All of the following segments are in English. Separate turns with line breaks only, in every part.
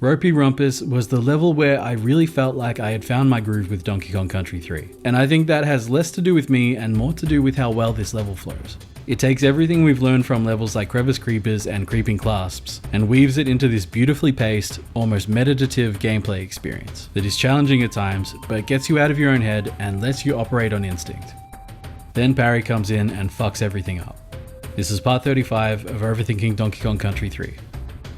Ropey Rumpus was the level where I really felt like I had found my groove with Donkey Kong Country 3, and I think that has less to do with me and more to do with how well this level flows. It takes everything we've learned from levels like Crevice Creepers and Creeping Clasps and weaves it into this beautifully paced, almost meditative gameplay experience that is challenging at times, but gets you out of your own head and lets you operate on instinct. Then Parry comes in and fucks everything up. This is part 35 of Overthinking Donkey Kong Country 3.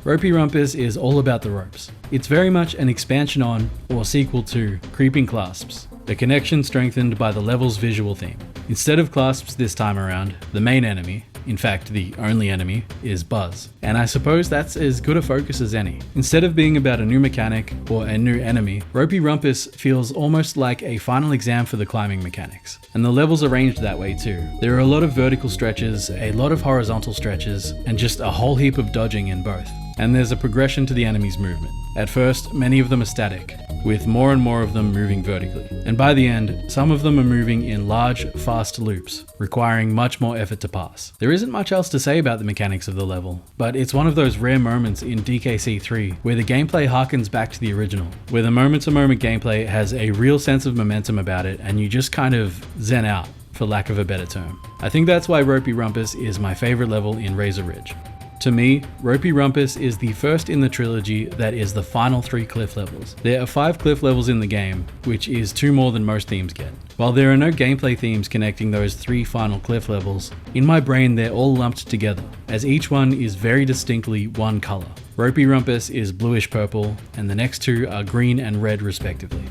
Ropey Rumpus is all about the ropes. It's very much an expansion on, or sequel to, Creeping Clasps, a connection strengthened by the level's visual theme. Instead of Clasps this time around, the main enemy, in fact the only enemy, is Buzz. And I suppose that's as good a focus as any. Instead of being about a new mechanic or a new enemy, Ropey Rumpus feels almost like a final exam for the climbing mechanics. And the level's arranged that way too. There are a lot of vertical stretches, a lot of horizontal stretches, and just a whole heap of dodging in both. And there's a progression to the enemy's movement. At first, many of them are static, with more and more of them moving vertically. And by the end, some of them are moving in large, fast loops, requiring much more effort to pass. There isn't much else to say about the mechanics of the level, but it's one of those rare moments in DKC3 where the gameplay harkens back to the original, where the moment-to-moment gameplay has a real sense of momentum about it and you just kind of zen out, for lack of a better term. I think that's why Ropey Rumpus is my favorite level in Razor Ridge. To me, Ropey Rumpus is the first in the trilogy that is the final 3 cliff levels. There are 5 cliff levels in the game, which is 2 more than most themes get. While there are no gameplay themes connecting those 3 final cliff levels, in my brain they're all lumped together, as each one is very distinctly one color. Ropey Rumpus is bluish purple, and the next 2 are green and red respectively.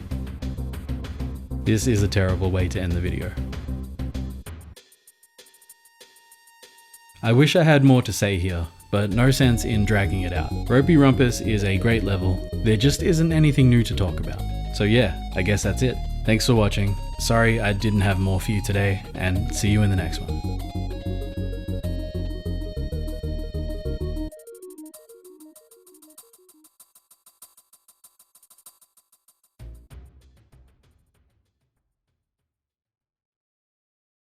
This is a terrible way to end the video. I wish I had more to say here, but no sense in dragging it out. Ropey Rumpus is a great level, there just isn't anything new to talk about. So yeah, I guess that's it. Thanks for watching, sorry I didn't have more for you today, and see you in the next one.